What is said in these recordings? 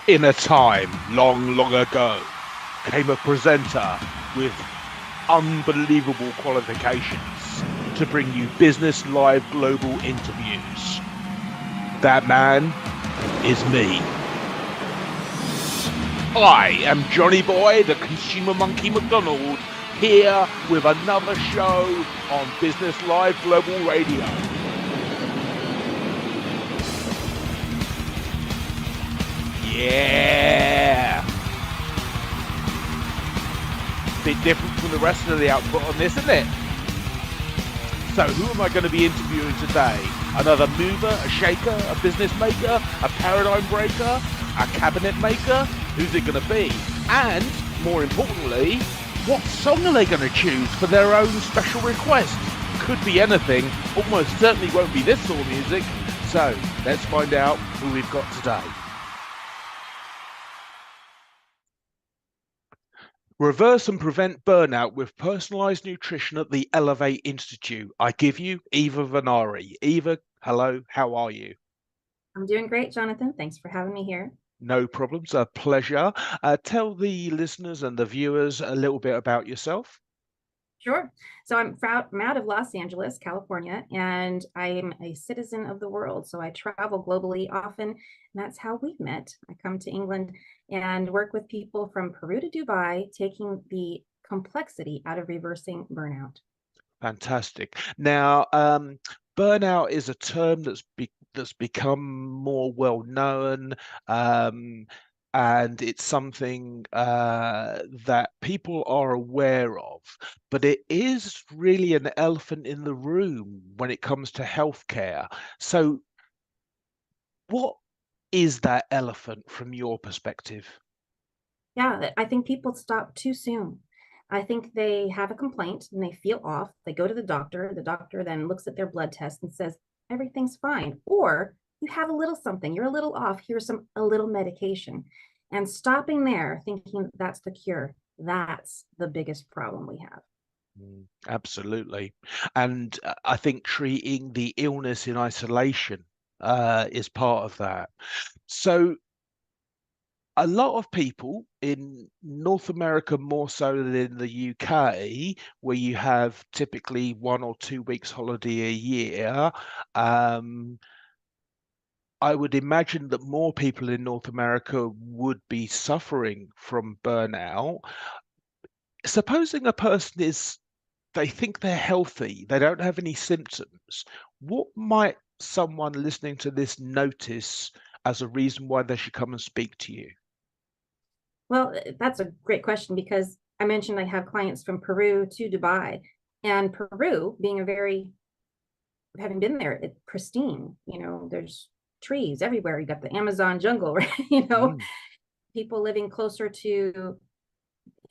In a time long, long ago, came a presenter with unbelievable qualifications to bring you business live global interviews. That man is me. I am Johnny Boy, the Consumer Monkey McDonald, here with another show on Business Live Global Radio. Yeah! Bit different from the rest of the output on this, isn't it? So who am I going to be interviewing today? Another mover, a shaker, a business maker, a paradigm breaker, a cabinet maker? Who's it going to be? And, more importantly, what song are they going to choose for their own special request? Could be anything, almost certainly won't be this sort of music. So, let's find out who we've got today. Reverse and prevent burnout with personalized nutrition at the Elevate Institute. I give you Eva Vennari. Eva, hello, how are you? I'm doing great, Jonathan. Thanks for having me here. No problems, a pleasure. Tell the listeners and the viewers a little bit about yourself. Sure. So I'm out of Los Angeles, California, and I'm a citizen of the world. So I travel globally often, and that's how we've met. I come to England and work with people from Peru to Dubai, taking the complexity out of reversing burnout. Fantastic. Now, burnout is a term that's become more well known, and it's something that people are aware of, but it is really an elephant in the room when it comes to healthcare. So, what is that elephant from your perspective? Yeah, I think people stop too soon. I think they have a complaint and they feel off. They go to the doctor. The doctor then looks at their blood test and says, everything's fine. Or you have a little something, you're a little off. Here's a little medication. And stopping there, thinking that's the cure, that's the biggest problem we have. Absolutely. And I think treating the illness in isolation is part of that. So a lot of people in North America, more so than in the UK, where you have typically 1 or 2 weeks holiday a year, I would imagine that more people in North America would be suffering from burnout. Supposing a person they think they're healthy, they don't have any symptoms, what might someone listening to this notice as a reason why they should come and speak to you? Well, that's a great question because I mentioned I have clients from Peru to Dubai, and Peru being having been there, it's pristine. There's trees everywhere. You got the Amazon jungle, right? Mm, People living closer to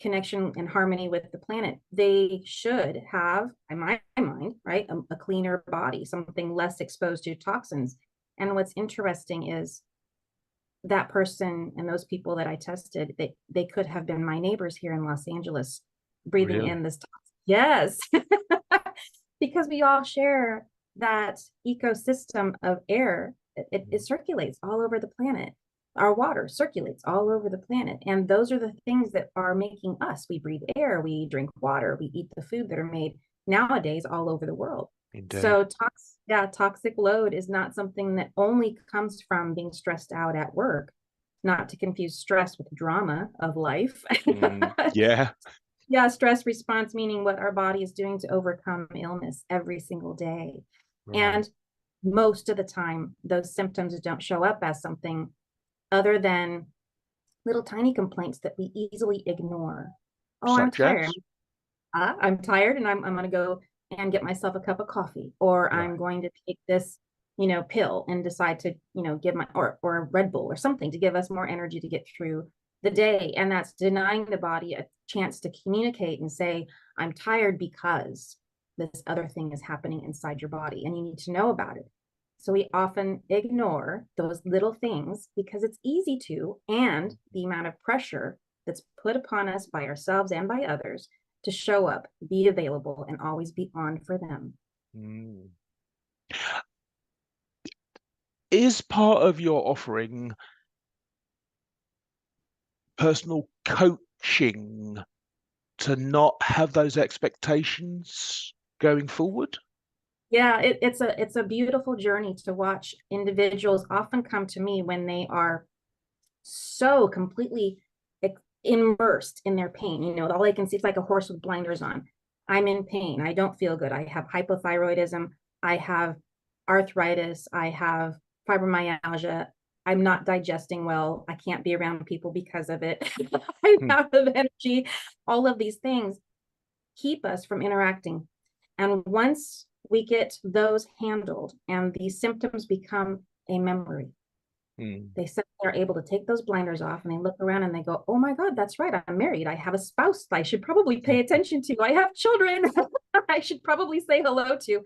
connection and harmony with the planet. They should have, in my mind, right, a cleaner body, something less exposed to toxins. And what's interesting is that person and those people that I tested, they could have been my neighbors here in Los Angeles, breathing really? in this toxin. Yes, because we all share that ecosystem of air. It circulates all over the planet. Our water circulates all over the planet. And those are the things that are making us. We breathe air, we drink water, we eat the food that are made nowadays all over the world. Indeed. So toxic load is not something that only comes from being stressed out at work, not to confuse stress with drama of life. Yeah. Yeah, stress response, meaning what our body is doing to overcome illness every single day. Right. And most of the time, those symptoms don't show up as something other than little tiny complaints that we easily ignore. Oh, I'm Such tired. as? I'm tired and I'm going to go and get myself a cup of coffee, or I'm Right. going to take this, pill and decide to, give or a Red Bull or something to give us more energy to get through the day. And that's denying the body a chance to communicate and say, I'm tired because this other thing is happening inside your body and you need to know about it. So we often ignore those little things because it's easy to, and the amount of pressure that's put upon us by ourselves and by others to show up, be available, and always be on for them. Mm. Is part of your offering personal coaching to not have those expectations going forward? Yeah, it's a beautiful journey to watch. Individuals often come to me when they are so completely immersed in their pain. You know, all they can see, it's like a horse with blinders on. I'm in pain. I don't feel good. I have hypothyroidism. I have arthritis. I have fibromyalgia. I'm not digesting well. I can't be around people because of it. I'm out of energy. All of these things keep us from interacting. And once we get those handled and these symptoms become a memory, they suddenly are able to take those blinders off and they look around and they go, oh my God, that's right. I'm married. I have a spouse I should probably pay attention to. I have children I should probably say hello to.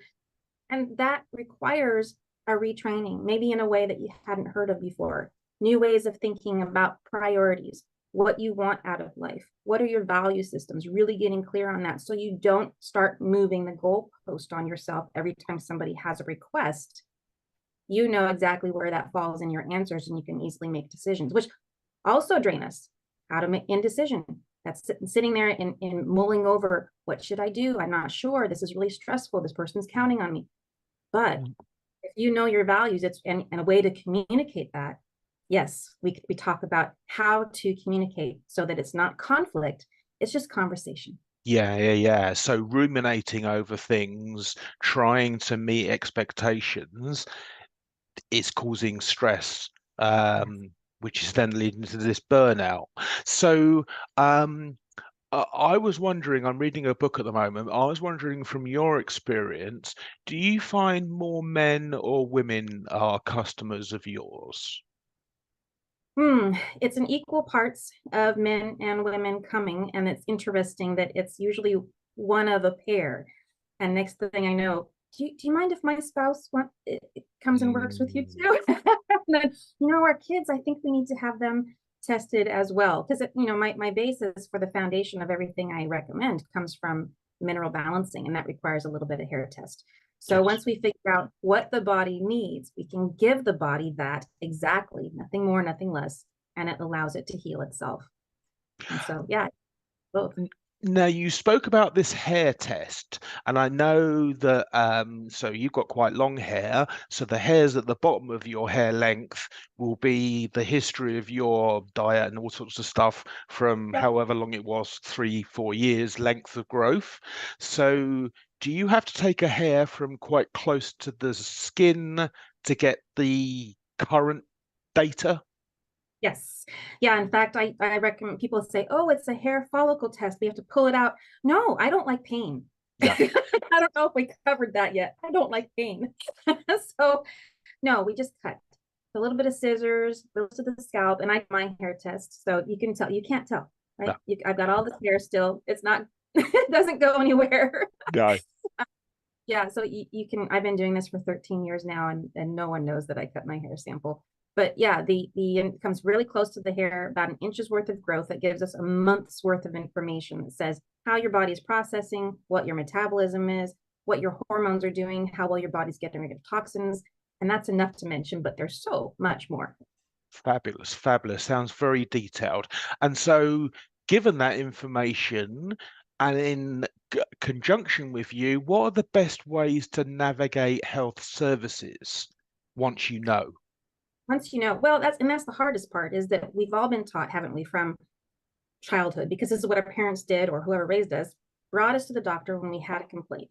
And that requires a retraining, maybe in a way that you hadn't heard of before. New ways of thinking about priorities, what you want out of life. What are your value systems? Really getting clear on that so you don't start moving the goalpost on yourself every time somebody has a request. You know exactly where that falls in your answers and you can easily make decisions, which also drain us out of indecision. That's sitting there and mulling over, what should I do? I'm not sure. This is really stressful. This person's counting on me. But if you know your values, it's and a way to communicate that. Yes, we talk about how to communicate so that it's not conflict. It's just conversation. Yeah. So ruminating over things, trying to meet expectations, it's causing stress, which is then leading to this burnout. So I was wondering, I'm reading a book at the moment. I was wondering, from your experience, do you find more men or women are customers of yours? It's an equal parts of men and women coming, and it's interesting that it's usually one of a pair. And next thing I know, do you mind if my spouse comes and works with you too? And then, our kids, I think we need to have them tested as well. Because, my basis for the foundation of everything I recommend comes from mineral balancing, and that requires a little bit of hair test. So Yes. once we figure out what the body needs, we can give the body that exactly, nothing more, nothing less, and it allows it to heal itself. And so, yeah, both. Now, you spoke about this hair test, and I know that so you've got quite long hair, so the hairs at the bottom of your hair length will be the history of your diet and all sorts of stuff from Yep. however long it was, 3, 4 years length of growth. So do you have to take a hair from quite close to the skin to get the current data? Yes. Yeah. In fact, I recommend people say, oh, it's a hair follicle test. We have to pull it out. No, I don't like pain. Yeah. I don't know if we covered that yet. I don't like pain. So no, we just cut a little bit of scissors, goes to the scalp, and I my hair test. So you can tell, you can't tell, right? No. I've got all this hair still. It's not, it doesn't go anywhere. No. Yeah, so you can, I've been doing this for 13 years now, and no one knows that I cut my hair sample. But yeah, it comes really close to the hair, about an inch's worth of growth. That gives us a month's worth of information that says how your body's processing, what your metabolism is, what your hormones are doing, how well your body's getting rid of toxins. And that's enough to mention, but there's so much more. Fabulous, fabulous. Sounds very detailed. And so, given that information, and in conjunction with you, what are the best ways to navigate health services once you know? Once well, that's the hardest part, is that we've all been taught, haven't we, from childhood, because this is what our parents did, or whoever raised us, brought us to the doctor when we had a complaint.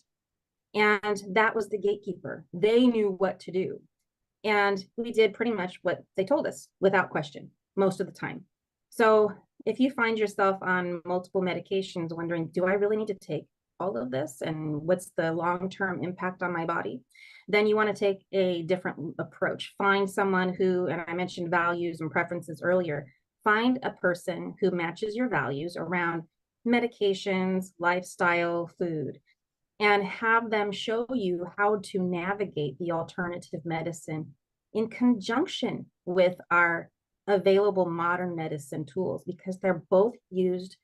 And that was the gatekeeper. They knew what to do. And we did pretty much what they told us without question, most of the time. So if you find yourself on multiple medications wondering, do I really need to take all of this? And what's the long-term impact on my body? Then you want to take a different approach. Find someone who, and I mentioned values and preferences earlier, find a person who matches your values around medications, lifestyle, food, and have them show you how to navigate the alternative medicine in conjunction with our available modern medicine tools, because they're both used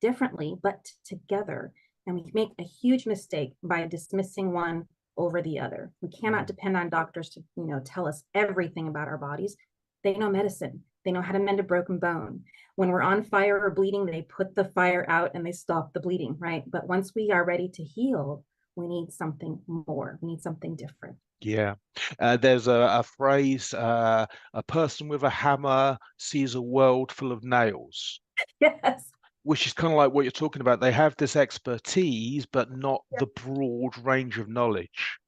differently but together. And we make a huge mistake by dismissing one over the other. We cannot depend on doctors to tell us everything about our bodies. They know medicine. They know how to mend a broken bone. When we're on fire or bleeding, they put the fire out and they stop the bleeding, right? But once we are ready to heal, we need something more. We need something different. Yeah. There's a phrase, a person with a hammer sees a world full of nails, Yes. which is kind of like what you're talking about. They have this expertise, but not the broad range of knowledge.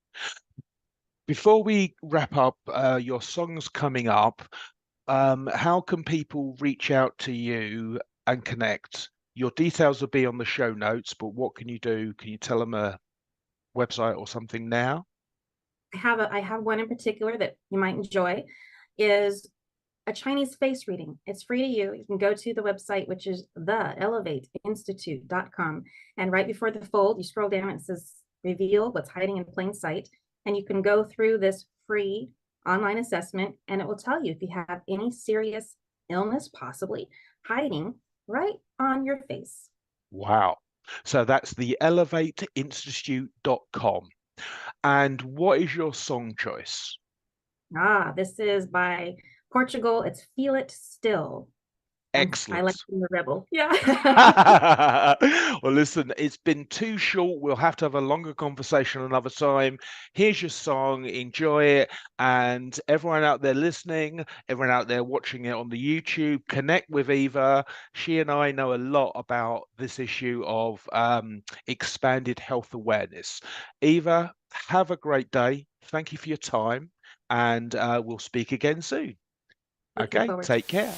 Before we wrap up, your song's coming up. How can people reach out to you and connect? Your details will be on the show notes, but what can you do? Can you tell them a website or something now? I have one in particular that you might enjoy, is a Chinese face reading. It's free to you. You can go to the website, which is theelevateinstitute.com. And right before the fold, you scroll down and it says reveal what's hiding in plain sight. And you can go through this free online assessment and it will tell you if you have any serious illness possibly hiding right on your face. Wow. So that's the elevateinstitute.com. And what is your song choice? This is by Portugal. It's Feel It Still. I like Excellent. being the rebel. Yeah. Well, listen, it's been too short. We'll have to have a longer conversation another time. Here's your song. Enjoy it. And everyone out there listening, everyone out there watching it on the YouTube, connect with Eva. She and I know a lot about this issue of expanded health awareness. Eva, have a great day. Thank you for your time. And we'll speak again soon. Looking Okay, forward to take care.